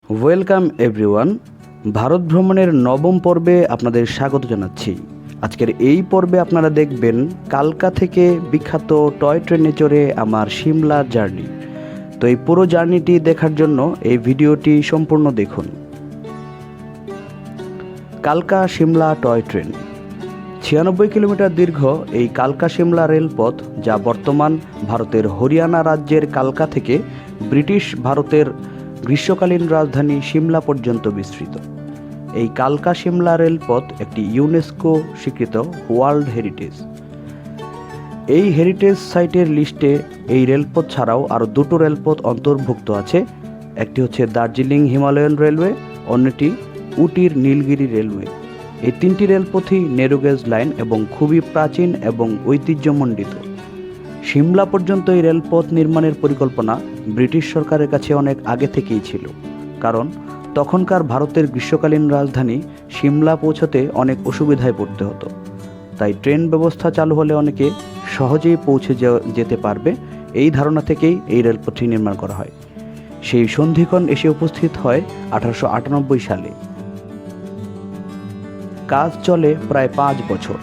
Welcome everyone. Bharat ভ্রমণের নবম পর্বে আপনাদের স্বাগত জানাচ্ছি। আজকের এই পর্বে আপনারা দেখবেন কালকা থেকে বিখ্যাত টয় ট্রেনে চড়ে আমার সিমলা জার্নি। তো এই পুরো জার্নিটি দেখার জন্য এই ভিডিওটি সম্পূর্ণ দেখুন। কালকা সিমলা টয় ট্রেন 96 কিলোমিটার দীর্ঘ এই কালকা সিমলা রেলপথ, যা বর্তমান ভারতের হরিয়ানা রাজ্যের কালকা থেকে ব্রিটিশ ভারতের গ্রীষ্মকালীন রাজধানী সিমলা পর্যন্ত বিস্তৃত। এই কালকা সিমলা রেলপথ একটি ইউনেস্কো স্বীকৃত ওয়ার্ল্ড হেরিটেজ। এই হেরিটেজ সাইটের লিস্টে এই রেলপথ ছাড়াও আরও দুটো রেলপথ অন্তর্ভুক্ত আছে। একটি হচ্ছে দার্জিলিং হিমালয়ান রেলওয়ে, অন্যটি উটির নীলগিরি রেলওয়ে। এই তিনটি রেলপথই নেরোগেজ লাইন এবং খুবই প্রাচীন এবং ঐতিহ্যমণ্ডিত। সিমলা পর্যন্ত এই রেলপথ নির্মাণের পরিকল্পনা ব্রিটিশ সরকারের কাছে অনেক আগে থেকেই ছিল, কারণ তখনকার ভারতের গ্রীষ্মকালীন রাজধানী সিমলা পৌঁছতে অনেক অসুবিধায় পড়তে হতো। তাই ট্রেন ব্যবস্থা চালু হলে অনেকে সহজেই পৌঁছে যেতে পারবে, এই ধারণা থেকেই এই রেলপথটি নির্মাণ করা হয়। সেই সন্ধিক্ষণ এসে উপস্থিত হয় 1898 সালে। কাজ চলে প্রায় 5 বছর।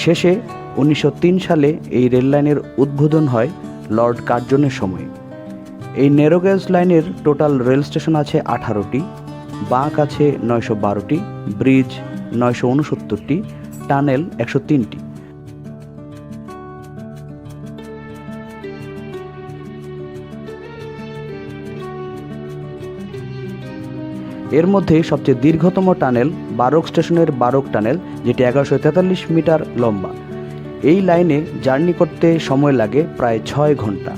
শেষে 1903 সালে এই রেল লাইনের উদ্বোধন হয় লর্ড কার্জনের সময়ে। এই নেরোগেজ লাইনের টোটাল রেল স্টেশন আছে 18টি, বাঁক আছে 912টি, ব্রিজ 969টি, টানেল 103টি। এর মধ্যে সবচেয়ে দীর্ঘতম টানেল বারক স্টেশনের বারক টানেল, যেটি 1143 মিটার লম্বা। এই লাইনে জার্নি করতে সময় লাগে প্রায় 6 ঘন্টা।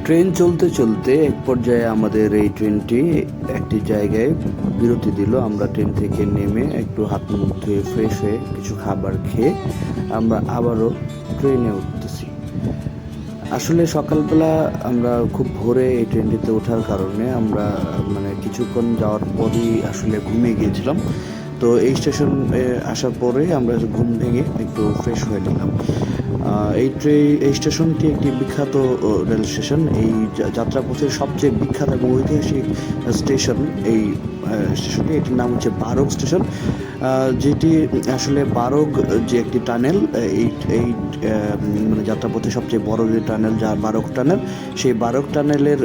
ট্রেন চলতে চলতে এক পর্যায়ে আমাদের এই ট্রেনটি একটি জায়গায় বিরতি দিল। আমরা ট্রেন থেকে নেমে একটু হাত মুখ ধুয়ে ফ্রেশ হয়ে কিছু খাবার খেয়ে আমরা আবারও ট্রেনে উঠতেছি। আসলে সকালবেলা আমরা খুব ভোরে এই ট্রেনটিতে ওঠার কারণে আমরা কিছুক্ষণ যাওয়ার পরই আসলে ঘুমিয়ে গিয়েছিলাম। তো এই স্টেশনে আসার পরে আমরা ঘুম ভেঙে একটু ফ্রেশ হয়ে নিলাম। এই স্টেশনটি একটি বিখ্যাত রেল স্টেশন। এই যাত্রাপথের সবচেয়ে বিখ্যাত এবং ঐতিহাসিক স্টেশন এই স্টেশনটি। এটির নাম হচ্ছে বারক স্টেশন, যেটি আসলে বারক যে একটি টানেল, এই যাত্রাপথে সবচেয়ে বড় যে টানেল, যা বারক টানেল, সেই বারক টানেলের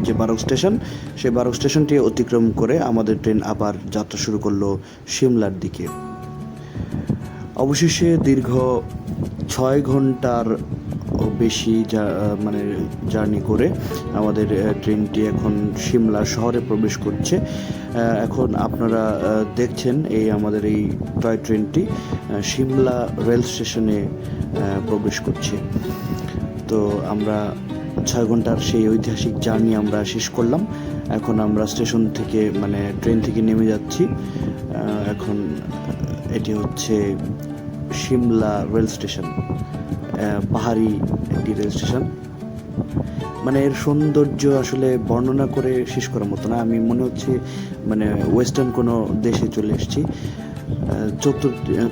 যে বারক স্টেশন, সেই বারক স্টেশনটি অতিক্রম করে আমাদের ট্রেন আবার যাত্রা শুরু করলো সিমলার দিকে। অবশেষে দীর্ঘ 6 ঘন্টার বেশি জার্নি করে আমাদের ট্রেনটি এখন সিমলা শহরে প্রবেশ করছে। এখন আপনারা দেখছেন আমাদের এই টয় ট্রেনটি সিমলা রেল স্টেশনে প্রবেশ করছে। তো আমরা 6 ঘন্টার সেই ঐতিহাসিক জার্নি আমরা শেষ করলাম। এখন আমরা স্টেশন থেকে ট্রেন থেকে নেমে যাচ্ছি। এখন এটি হচ্ছে সিমলা রেল স্টেশন, পাহাড়ি একটি রেল স্টেশন। এর সৌন্দর্য আসলে বর্ণনা করে শেষ করার মতো না। আমি মনে হচ্ছে ওয়েস্টার্ন কোনো দেশে চলে এসেছি।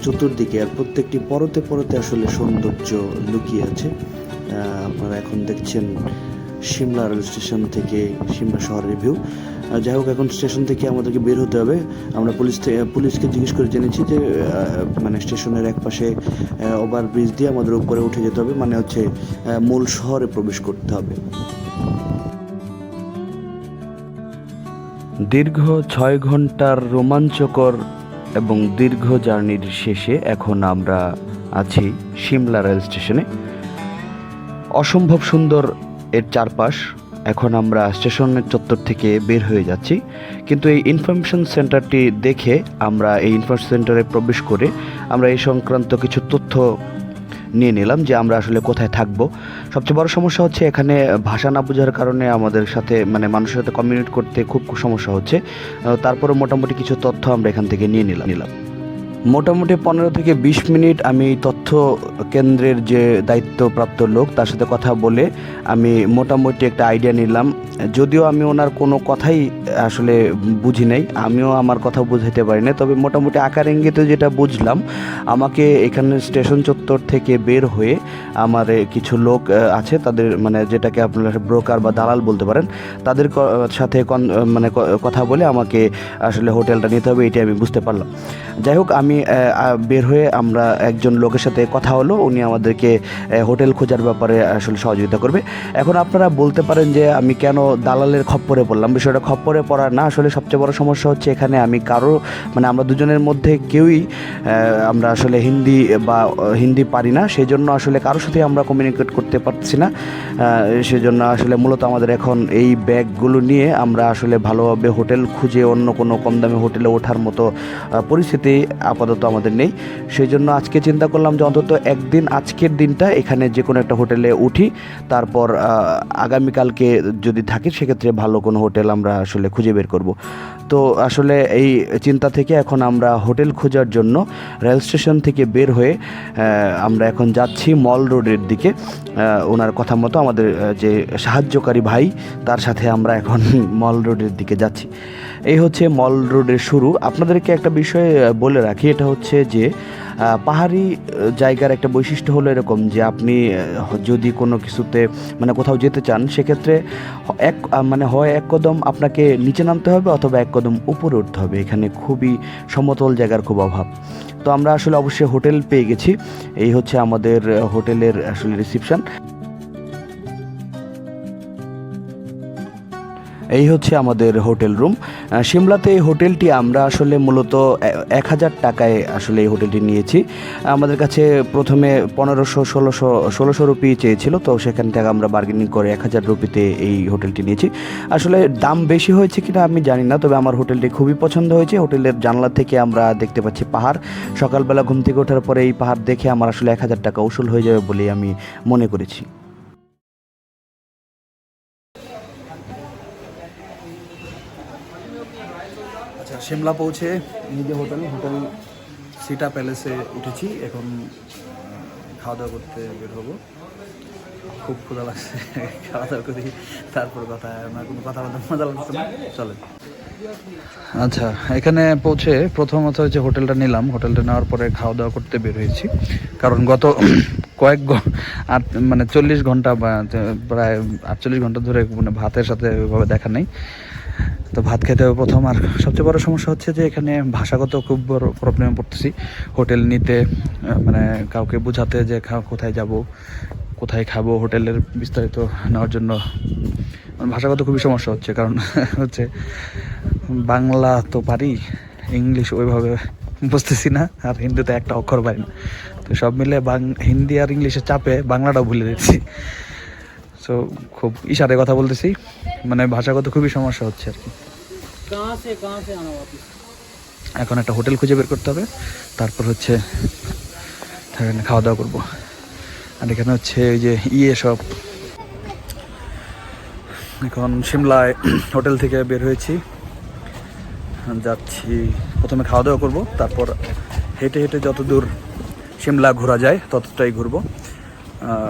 চতুর্দিকে আর প্রত্যেকটি পরতে পরতে আসলে সৌন্দর্য লুকিয়ে আছে। আপনারা এখন দেখছেন সিমলা রেল স্টেশন থেকে সিমলা শহরের ভিউ। যাই হোক, এখন স্টেশন থেকে আমাদেরকে বের হতে হবে। আমরা পুলিশকে জিজ্ঞেস করে জেনেছি যে স্টেশনের এক পাশে ওভারব্রিজ দিয়ে আমাদের উপরে উঠে যেতে হবে, মূল শহরে প্রবেশ করতে হবে। দীর্ঘ 6 ঘন্টার রোমাঞ্চকর এবং দীর্ঘ জার্নির শেষে এখন আমরা আছি সিমলা রেল স্টেশনে। অসম্ভব সুন্দর এর চারপাশ। এখন আমরা স্টেশনের চত্বর থেকে বের হয়ে যাচ্ছি, কিন্তু এই ইনফরমেশন সেন্টারটি দেখে আমরা এই ইনফরমেশন সেন্টারে প্রবেশ করে আমরা এই সংক্রান্ত কিছু তথ্য নিয়ে নিলাম যে আমরা আসলে কোথায় থাকবো। সবচেয়ে বড় সমস্যা হচ্ছে এখানে ভাষা না বোঝার কারণে আমাদের সাথে মানুষের সাথে কমিউনিকেট করতে খুব সমস্যা হচ্ছে। তারপরে মোটামুটি কিছু তথ্য আমরা এখান থেকে নিয়ে নিলাম। মোটামুটি 15 থেকে 20 মিনিট আমি এই তথ্য তথ্য কেন্দ্রের যে দায়িত্বপ্রাপ্ত লোক তার সাথে কথা বলে আমি মোটামুটি একটা আইডিয়া নিলাম। যদিও আমি ওনার কোনো কথাই আসলে বুঝি নাই, আমিও আমার কথা বুঝাইতে পারি না, তবে মোটামুটি আকার ইঙ্গিতে যেটা বুঝলাম, আমাকে এখানে স্টেশন চত্বর থেকে বের হয়ে আমার কিছু লোক আছে, তাদের মানে যেটাকে আপনারা ব্রোকার বা দালাল বলতে পারেন, তাদের সাথে মানে কথা বলে আমাকে আসলে হোটেলটা নিতে হবে, এটি আমি বুঝতে পারলাম। যাই হোক, আমি বের হয়ে আমরা একজন লোকের সাথে কথা হলো, উনি আমাদেরকে হোটেল খোঁজার ব্যাপারে আসলে সহযোগিতা করবে। এখন আপনারা বলতে পারেন যে আমি কেন দালালের খপ্পরে পড়লাম। বিষয়টা খপ্পরে পড়া না, আসলে সবচেয়ে বড় সমস্যা হচ্ছে এখানে আমি কারো মানে আমরা দুজনের মধ্যে কেউই আমরা আসলে হিন্দি পারি না, সেই জন্য আসলে কারোর সাথে আমরা কমিউনিকেট করতে পারছি না। সেজন্য আসলে মূলত আমাদের এখন এই ব্যাগগুলো নিয়ে আমরা আসলে ভালোভাবে হোটেল খুঁজে অন্য কোনো কম দামি হোটেলে ওঠার মতো পরিস্থিতি আপাতত আমাদের নেই। সেই জন্য আজকে চিন্তা করলাম যে অন্তত একদিন আজকের দিনটা এখানে যে কোনো একটা হোটেলে উঠি, তারপর আগামীকালকে যদি থাকি সেক্ষেত্রে ভালো কোনো হোটেল আমরা আসলে খুঁজে বের করব। তো আসলে এই চিন্তা থেকে এখন আমরা হোটেল খোঁজার জন্য রেল স্টেশন থেকে বের হয়ে আমরা এখন যাচ্ছি মল রোডের দিকে। ওনার কথা মতো আমাদের যে সাহায্যকারী ভাই, তার সাথে আমরা এখন মল রোডের দিকে যাচ্ছি। এই হচ্ছে মল রোডের শুরু। আপনাদেরকে একটা বিষয় বলে রাখি, এটা হচ্ছে যে পাহাড়ি জায়গার একটা বৈশিষ্ট্য হলো এরকম যে আপনি যদি কোনো কিছুতে মানে কোথাও যেতে চান, সেক্ষেত্রে হয় এক কদম আপনাকে নিচে নামতে হবে অথবা এক কদম উপরে উঠতে হবে। এখানে খুবই সমতল জায়গার খুব অভাব। তো আমরা আসলে অবশ্যই হোটেল পেয়ে গেছি। এই হচ্ছে আমাদের হোটেলের আসলে রিসিপশন। এই হচ্ছে আমাদের হোটেল রুম। সিমলাতে এই হোটেলটি আমরা আসলে মূলত 1000 টাকায় আসলে এই হোটেলটি নিয়েছি। আমাদের কাছে প্রথমে 1500-1600 রুপি চেয়েছিল, তো সেখান থেকে আমরা বার্গেনিং করে 1000 রুপিতে এই হোটেলটি নিয়েছি। আসলে দাম বেশি হয়েছে কিনা আমি জানি না, তবে আমার হোটেলটি খুবই পছন্দ হয়েছে। হোটেলের জানলা থেকে আমরা দেখতে পাচ্ছি পাহাড়। সকালবেলা ঘুম থেকে ওঠার পরে এই পাহাড় দেখে আমার আসলে 1000 টাকা উসুল হয়ে যাবে বলেই আমি মনে করেছি। আচ্ছা, সিমলা পৌঁছে নিজে হোটেল সিটা প্যালেসে উঠেছি। এখন খাওয়া দাওয়া করতে বের হবো। খুব ক্ষুধা লাগছে, খাওয়া দাওয়া করি তারপর কোনো কথা বলতে মজা লাগছে না, চলে। আচ্ছা, এখানে পৌঁছে প্রথমত হচ্ছে হোটেলটা নিলাম। হোটেলটা নেওয়ার পরে খাওয়া দাওয়া করতে বের হয়েছি, কারণ গত মানে 40 ঘন্টা বা প্রায় 48 ঘন্টা ধরে মানে ভাতের সাথে ওইভাবে দেখা নেই। তো ভাত খেতে হবে প্রথম। আর সবচেয়ে বড় সমস্যা হচ্ছে যে এখানে ভাষাগত খুব বড় প্রবলেমে পড়তেছি। হোটেল নিতে মানে কাউকে বোঝাতে যে কোথায় যাব, কোথায় খাবো, হোটেলের বিস্তারিত নেওয়ার জন্য ভাষাগত খুবই সমস্যা হচ্ছে। কারণ হচ্ছে বাংলা তো পারি, ইংলিশ ওইভাবে বুঝতেছি না, আর হিন্দিতে একটা অক্ষর পারি না। তো সব মিলে হিন্দি আর ইংলিশের চাপে বাংলাটাও ভুলে দিচ্ছি। সো খুব ইশারে কথা বলতেছি, মানে ভাষাগত খুবই সমস্যা হচ্ছে আর কি। এখন একটা হোটেল খুঁজে বের করতে হবে, তারপর হচ্ছে খাওয়া দাওয়া করবো। আর এখানে হচ্ছে ওই যে সব। এখন সিমলায় হোটেল থেকে বের হয়েছি, যাচ্ছি প্রথমে খাওয়া দাওয়া করবো, তারপর হেঁটে হেঁটে যত দূর সিমলা ঘোরা যায় ততটাই ঘুরবো।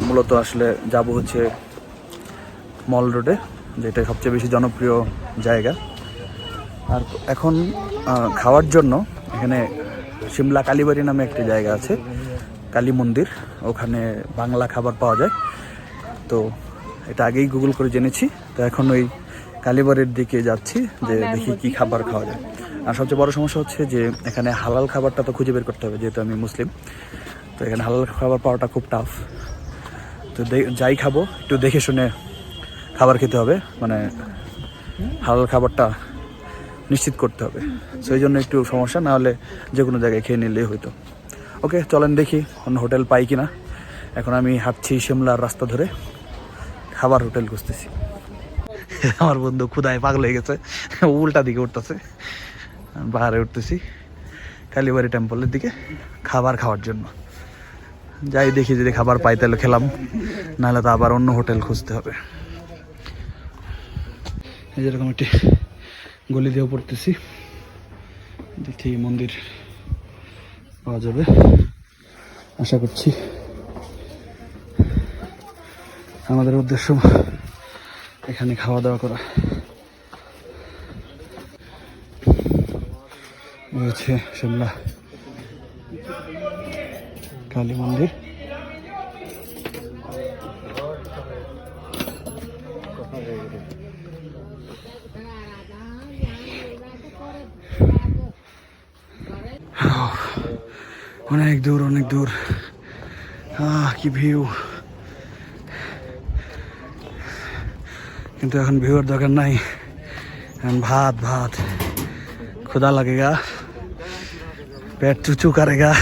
মূলত আসলে যাব হচ্ছে মল রোডে, যেটা সবচেয়ে বেশি জনপ্রিয় জায়গা। আর এখন খাওয়ার জন্য এখানে সিমলা কালীবাড়ি নামে একটি জায়গা আছে, কালী মন্দির, ওখানে বাংলা খাবার পাওয়া যায়। তো এটা আগেই গুগল করে জেনেছি। তো এখন ওই কালীবাড়ির দিকে যাচ্ছি যে দেখি কি খাবার খাওয়া যায়। আর সবচেয়ে বড় সমস্যা হচ্ছে যে এখানে হালাল খাবারটা তো খুঁজে বের করতে হবে, যেহেতু আমি মুসলিম। তো এখানে হালাল খাবার পাওয়াটা খুব টাফ। তো যাই খাবো একটু দেখে শুনে খাবার খেতে হবে, মানে হালাল খাবারটা নিশ্চিত করতে হবে। সেই জন্য একটু সমস্যা, না হলে যে কোনো জায়গায় খেয়ে নিলেই হইতো। ওকে, চলেন দেখি অন্য হোটেল পাই কিনা। এখন আমি হাঁটছি সিমলার রাস্তা ধরে, খাবার হোটেল খুঁজতেছি। আমার বন্ধু ক্ষুধায় পাগল হয়ে গেছে, উল্টা দিকে উঠতেছে, বাহারে উঠতেছি কালীবাড়ি টেম্পলের দিকে খাবার খাওয়ার জন্য। যাই দেখি, যদি খাবার পাই তাহলে খেলাম, নাহলে তো আবার অন্য হোটেল খুঁজতে হবে। এই যেরকম একটি গলি দিয়েও পড়তেছি, দেখি মন্দির পাওয়া যাবে। আশা করছি আমাদের উদ্দেশ্য এখানে খাওয়া দাওয়া করা। রয়েছে শিমলা কালী মন্দির। অনেক দূর অনেক দূর, কি ভিউ। কিন্তু এখন ভিউর দরকার নাই, এখন ভাত ভাত ক্ষুধা লাগেগা, পেট চুচু করেগা,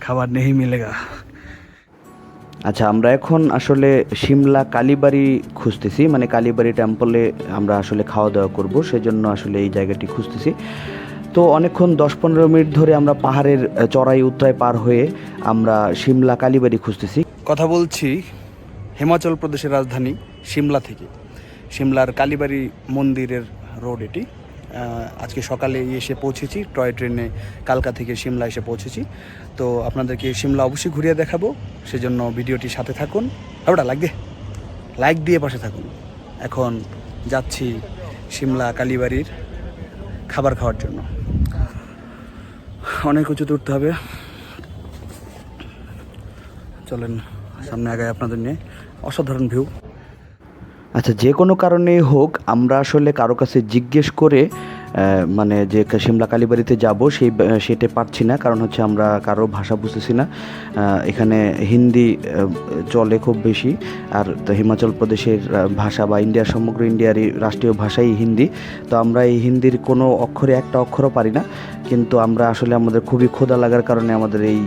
খাবার নেই মিলেগা। আচ্ছা, আমরা এখন আসলে শিমলা কালীবাড়ি খুঁজতেছি, মানে কালীবাড়ি টেম্পলে আমরা আসলে খাওয়া দাওয়া করব, সেজন্য আসলে এই জায়গাটি খুঁজতেছি। তো অনেকক্ষণ 10-15 মিনিট ধরে আমরা পাহাড়ের চড়াই উতরাই পার হয়ে আমরা শিমলা কালীবাড়ি খুঁজতেছি। কথা বলছি হিমাচল প্রদেশের রাজধানী শিমলা থেকে। শিমলার কালীবাড়ি মন্দিরের রোড এটি। আজকে সকালে এসে পৌঁছেছি টয় ট্রেনে, কালকা থেকে শিমলা এসে পৌঁছেছি। তো আপনাদেরকে শিমলা অবশ্যই ঘুরিয়ে দেখাবো, সেজন্য ভিডিওটির সাথে থাকুন। ওটা লাইক দিয়ে পাশে থাকুন। এখন যাচ্ছি শিমলা কালীবাড়ির খাবার খাওয়ার জন্য। অনেক উঁচুতে উঠতে হবে, চলেন সামনে আগায় আপনাদের নিয়ে। অসাধারণ ভিউ। আচ্ছা, যে কোনো কারণেই হোক আমরা আসলে কারো কাছে জিজ্ঞেস করে মানে যে শিমলা কালীবাড়িতে যাব সেটা পারছি না, কারণ হচ্ছে আমরা কারো ভাষা বুঝতেছি না। এখানে হিন্দি চলে খুব বেশি, আর তো হিমাচল প্রদেশের ভাষা বা সমগ্র ইন্ডিয়ারই রাষ্ট্রীয় ভাষাই হিন্দি। তো আমরা এই হিন্দির কোনো অক্ষরে একটা অক্ষরও পারি না, কিন্তু আমরা আসলে আমাদের খুবই ক্ষুধা লাগার কারণে আমাদের এই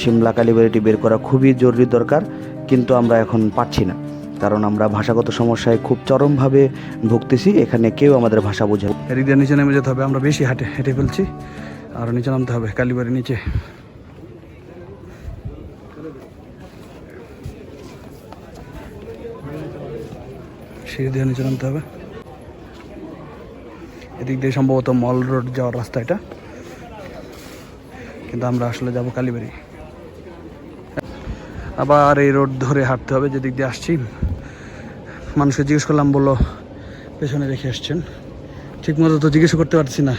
শিমলা কালীবাড়িটি বের করা খুবই জরুরি দরকার, কিন্তু আমরা এখন পারছি না, কারণ আমরা ভাষাগত সমস্যায় খুব চরমভাবে ভুগতেছি। এখানে কেউ আমাদের ভাষা বোঝে। এদিক দিয়ে নিচে নেমে যেতে হবে, আমরা বেশি হেঁটে ফেলছি, আর নিচে নামতে হবে কালীবাড়ির নিচে। সিঁড়ি দিয়ে নিচে নামতে হবে। এদিক দিয়ে সম্ভবত মল রোড যাওয়ার রাস্তা এটা, কিন্তু আমরা আসলে যাব কালীবাড়ি। আবার এই রোড ধরে হাঁটতে হবে যেদিক দিয়ে আসছি। মানুষকে জিজ্ঞেস করলাম, বললো পেছনে রেখে আসছেন। ঠিক মতো তো জিজ্ঞেস করতে পারছি না,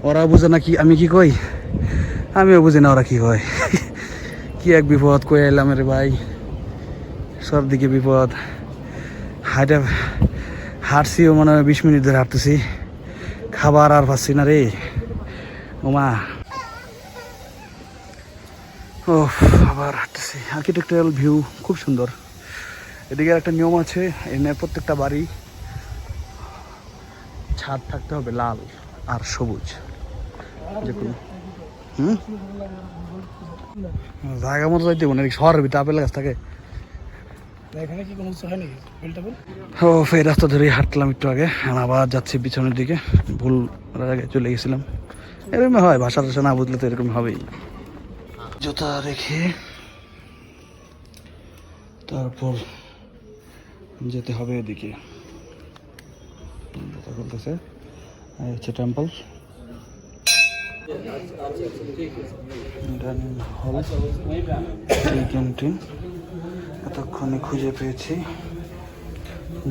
ওরা বুঝে না কি আমি কি কই, আমিও বুঝি না ওরা কি কয়। কি এক বিপদ কয়ে এলাম রে ভাই, সব দিকে বিপদ। হাঁটছিও মনে হয় 20 মিনিট ধরে হাঁটতেছি, খাবার আর পাচ্ছি না রে ওমা। ও আবার হাঁটতেছি। আর্কিটেকচারাল ভিউ খুব সুন্দর। এদিকে একটা নিয়ম আছে, এনে প্রত্যেকটা বাড়ি ছাদ থাকতে হবে লাল আর সবুজ, যে কোনো জায়গা মতো যাইতে মনে শহরের ভিতরে আপেল গাছ থাকে। ও এই রাস্তা ধরেই হাঁটলাম একটু আগে, আবার যাচ্ছি পিছনের দিকে। ভুল জায়গায় চলে গেছিলাম। এরকম হয়, ভাষা টাষা না বুঝলে তো এরকম হবেই। জুতা রেখে তারপর যেতে হবে এদিকে। বলতেছে হচ্ছে টেম্পল হল, ক্যান্টিন। এতক্ষণে খুঁজে পেয়েছি,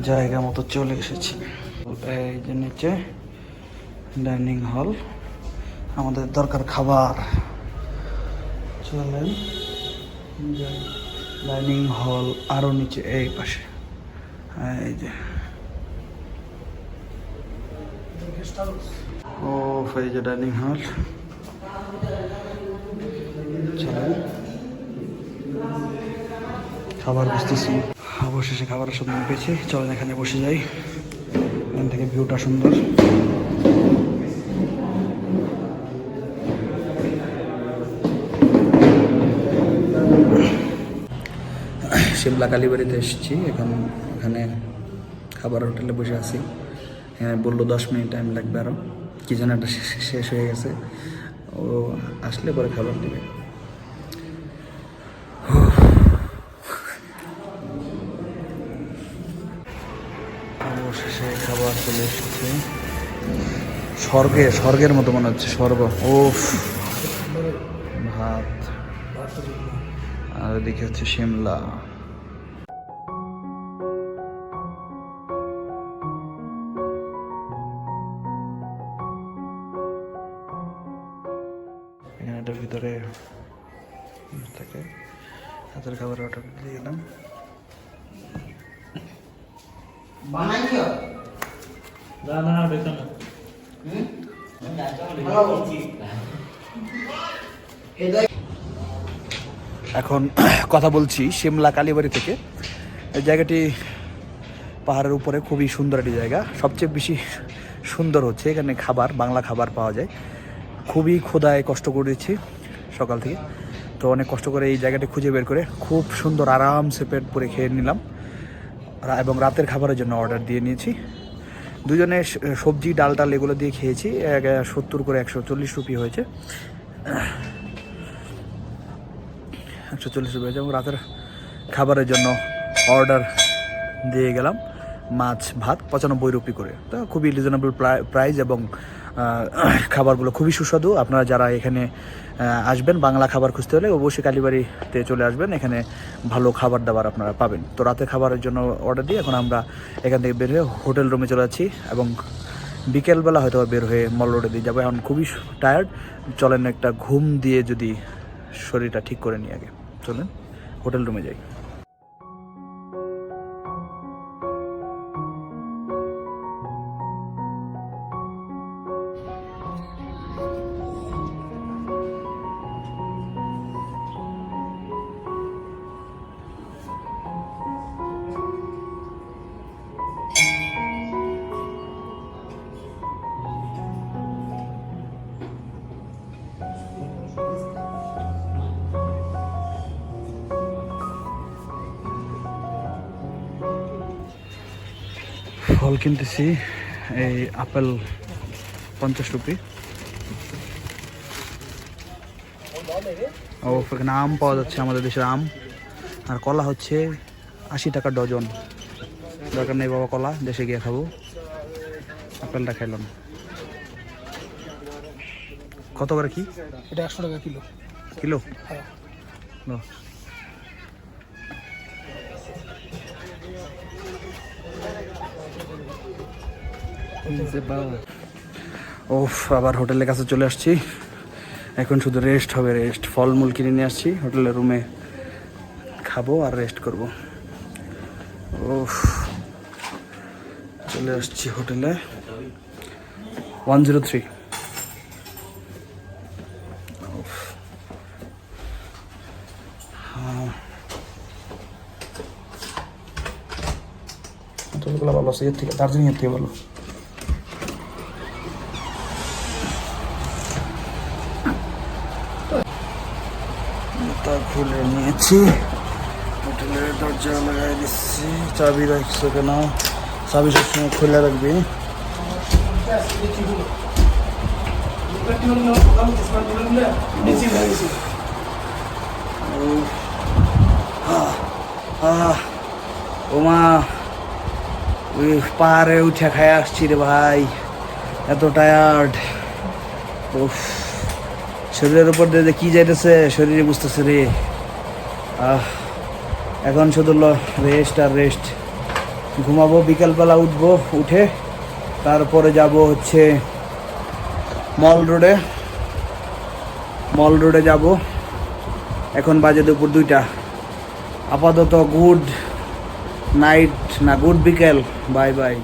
জায়গা মতো চলে এসেছি। এই যে নিচে ডাইনিং হল, আমাদের দরকার খাবার। চলেন ডাইনিং হল, আরো নিচে এই পাশে এই যে। ও এই যে ডাইনিং হল। চলেন খাবার বুঝতেছি, অবশেষে খাবারের সন্ধান পেয়েছি। চলেন এখানে বসে যাই, এখান থেকে ভিউটা সুন্দর। শিমলা কালীবাড়িতে এসেছি, এখানে খাবার হোটেলে বসে আছি। হ্যাঁ, বললো 10 মিনিট টাইম লাগবে, আরও কি যেন একটা শেষ হয়ে গেছে। ও আসলে পরে খাবার দেবে। অবশেষে খাবার চলে এসেছে। স্বর্গের মতো মনে হচ্ছে, স্বর্গ। ও ভাত, আর এদিকে হচ্ছে শিমলা। এখানে এটার ভিতরে থাকে হাতের খাবার অর্ডার দিয়ে গেলাম। এখন কথা বলছি শিমলা কালীবাড়ি থেকে। এই জায়গাটি পাহাড়ের উপরে খুবই সুন্দর একটি জায়গা। সবচেয়ে বেশি সুন্দর হচ্ছে এখানে খাবার, বাংলা খাবার পাওয়া যায়। খুবই ক্ষুধায় কষ্ট করেছি সকাল থেকে, তো অনেক কষ্ট করে এই জায়গাটি খুঁজে বের করে খুব সুন্দর আরামসে পেট ভরে খেয়ে নিলাম এবং রাতের খাবারের জন্য অর্ডার দিয়ে নিয়েছি। দুজনে সবজি ডাল টাল এগুলো দিয়ে খেয়েছি। 70 করে 140 রুপি হয়েছে, 140 রুপি হয়েছে। এবং রাতের খাবারের জন্য অর্ডার দিয়ে গেলাম মাছ ভাত 95 রুপি করে। তো খুবই রিজনেবল প্রাইস এবং খাবারগুলো খুবই সুস্বাদু। আপনারা যারা এখানে আসবেন বাংলা খাবার খুঁজতে হলে অবশ্যই কালীবাড়িতে চলে আসবেন, এখানে ভালো খাবার দাবার আপনারা পাবেন। তো রাতের খাবারের জন্য অর্ডার দিয়ে এখন আমরা এখান থেকে বের হয়ে হোটেল রুমে চলে যাচ্ছি এবং বিকেলবেলা হয়তো বের হয়ে মল রোডে দিয়ে যাবো। এখন খুবই টায়ার্ড, চলেন একটা ঘুম দিয়ে যদি শরীরটা ঠিক করে নিয়ে আগে চলেন হোটেল রুমে যাই। ফল কিনতেছি, এই আপেল 50 রুপি। ও এখানে আম পাওয়া যাচ্ছে, আমাদের দেশের আম। আর কলা হচ্ছে 80 টাকা ডজন। দরকার নেই বাবা কলা, দেশে গিয়ে খাবো। আপেলটা খাইলাম। কত করে কি এটা? 100 টাকা কিলো। কিলো? হ্যাঁ। ওফ, আবার হোটেলের কাছে চলে আসছি। এখন শুধু রেস্ট হবে, রেস্ট। ফলমূল কিনে নিয়ে আসছি, হোটেলের রুমে খাবো আর রেস্ট করব। ওফ, চলে আসছি হোটেলে। 103। হোটেলগুলো ভালো আছে, এর থেকে দার্জিলিং এর থেকে ভালো। খুলে নিয়েছি, হোটেলের দরজা লাগাই দিচ্ছি। চাবি রাখছো কেন? চাবি সবসময় খুলে রাখবি। ওমা, ওই পাহাড়ে উঠে খাই আসছি রে ভাই, এত টায়ার্ড। শরীরের উপর দিয়ে কি যাইতেছে শরীরে বুঝতেছে রে। এখন শুধু রেস্ট আর রেস্ট। ঘুমাবো, বিকালবেলা উঠবো, উঠে তারপরে যাব হচ্ছে মল রোডে যাব। এখন বাজে দুপুর 2টা। আপাতত গুড নাইট, না গুড বিকেল, বাই বাই।